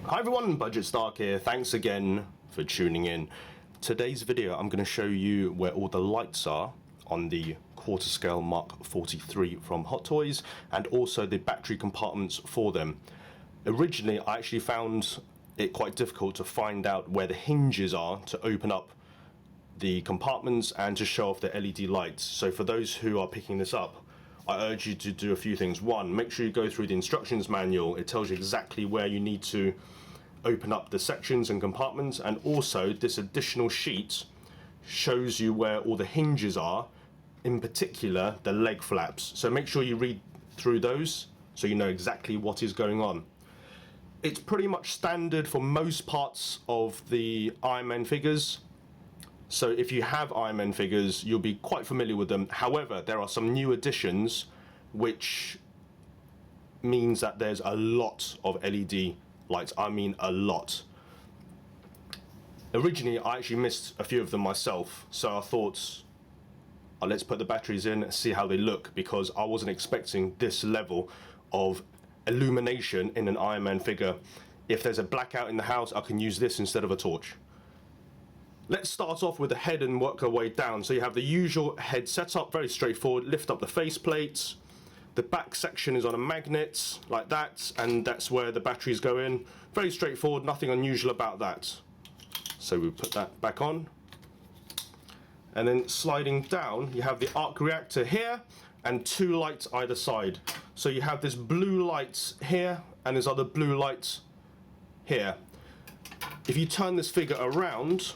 Hi everyone, Budget Stark here. Thanks again for tuning in. Today's video I'm going to show you where all the lights are on the quarter scale Mark 43 from Hot Toys, and also the battery compartments for them. Originally I actually found it quite difficult to find out where the hinges are to open up the compartments and to show off the LED lights. So for those who are picking this up, I urge you to do a few things. One, make sure you go through the instructions manual. It tells you exactly where you need to open up the sections and compartments, and also this additional sheet shows you where all the hinges are, in particular the leg flaps. So make sure you read through those so you know exactly what is going on. It's pretty much standard for most parts of the Iron Man figures. So if you have Iron Man figures, you'll be quite familiar with them. However, there are some new additions, which means that there's a lot of LED lights. I mean a lot. Originally, I actually missed a few of them myself, so I thought, let's put the batteries in and see how they look, because I wasn't expecting this level of illumination in an Iron Man figure. If there's a blackout in the house, I can use this instead of a torch. Let's start off with the head and work our way down. So you have the usual head setup, very straightforward. Lift up the face plates. The back section is on a magnet like that, and that's where the batteries go in. Very straightforward, nothing unusual about that. So we put that back on. And then sliding down, you have the arc reactor here and two lights either side. So you have this blue light here and there's other blue lights here. If you turn this figure around,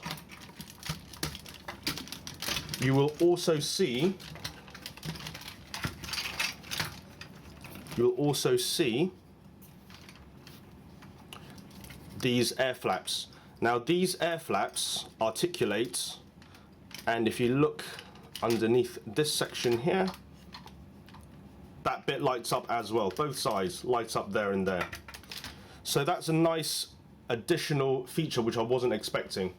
you will also see these air flaps. Now these air flaps articulate, and if you look underneath this section here, that bit lights up as well. Both sides lights up there and there. So that's a nice additional feature which I wasn't expecting.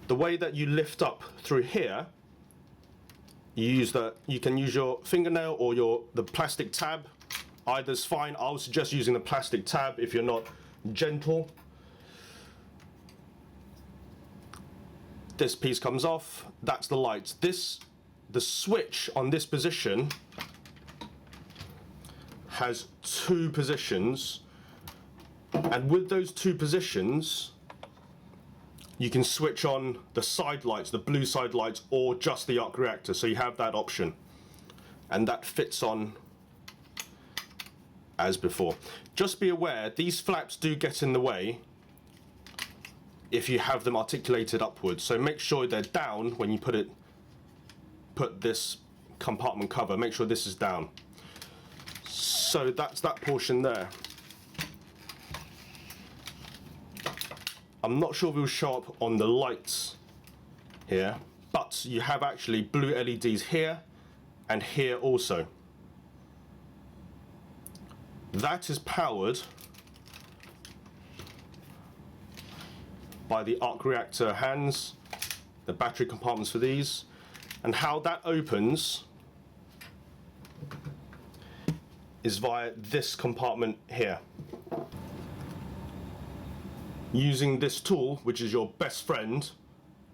The way that you lift up through here, you can use your fingernail or the plastic tab. Either's fine. I would suggest using the plastic tab if you're not gentle. This piece comes off. That's the lights. The switch on this position has two positions, and with those two positions you can switch on the side lights, the blue side lights, or just the arc reactor. So you have that option, and that fits on as before. Just be aware, these flaps do get in the way if you have them articulated upwards. So make sure they're down when you put this compartment cover. Make sure this is down. So that's that portion there. I'm not sure if it will show up on the lights here, but you have actually blue LEDs here and here also. That is powered by the arc reactor hands, the battery compartments for these, and how that opens is via this compartment here. Using this tool, which is your best friend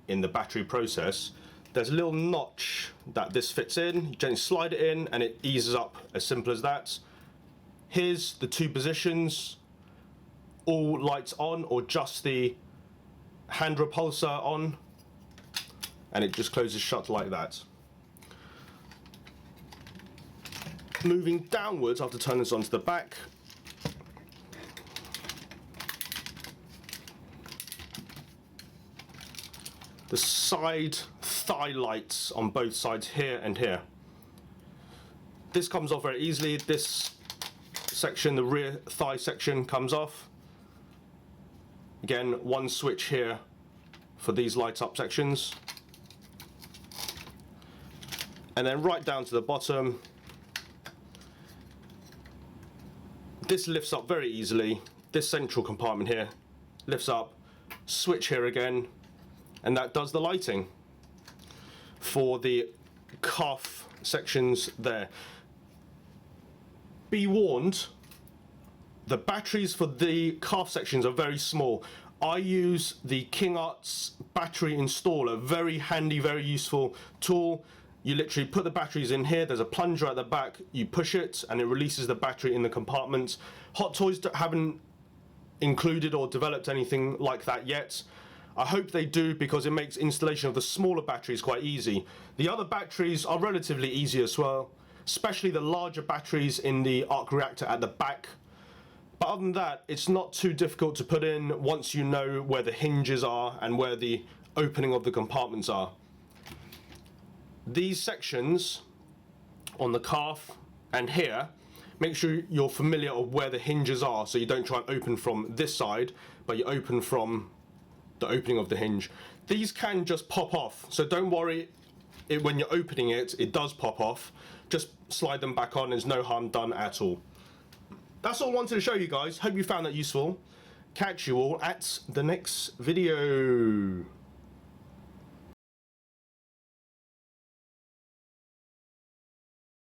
in the battery process, there's a little notch that this fits in. You gently slide it in and it eases up, as simple as that. Here's the two positions, all lights on or just the hand repulsor on, and it just closes shut like that. Moving downwards, I have to turn this onto the back. The side thigh lights on both sides here and here. This comes off very easily. This section, the rear thigh section, comes off. Again, one switch here for these light up sections. And then right down to the bottom, this lifts up very easily. This central compartment here lifts up, switch here again, and that does the lighting for the cuff sections there. Be warned, The batteries for the calf sections are very small. I use the King Arts battery installer, very handy, very useful tool. You literally put the batteries in here, there's a plunger at the back, you push it and it releases the battery in the compartments. Hot Toys haven't included or developed anything like that yet. I hope they do, because it makes installation of the smaller batteries quite easy. The other batteries are relatively easy as well, especially the larger batteries in the arc reactor at the back. But other than that, it's not too difficult to put in once you know where the hinges are and where the opening of the compartments are. These sections on the calf and here, make sure you're familiar with where the hinges are, so you don't try and open from this side, but you open from the opening of the hinge. These can just pop off, so don't worry when you're opening it, it does pop off. Just slide them back on, there's no harm done at all. That's all I wanted to show you guys. Hope you found that useful. Catch you all at the next video.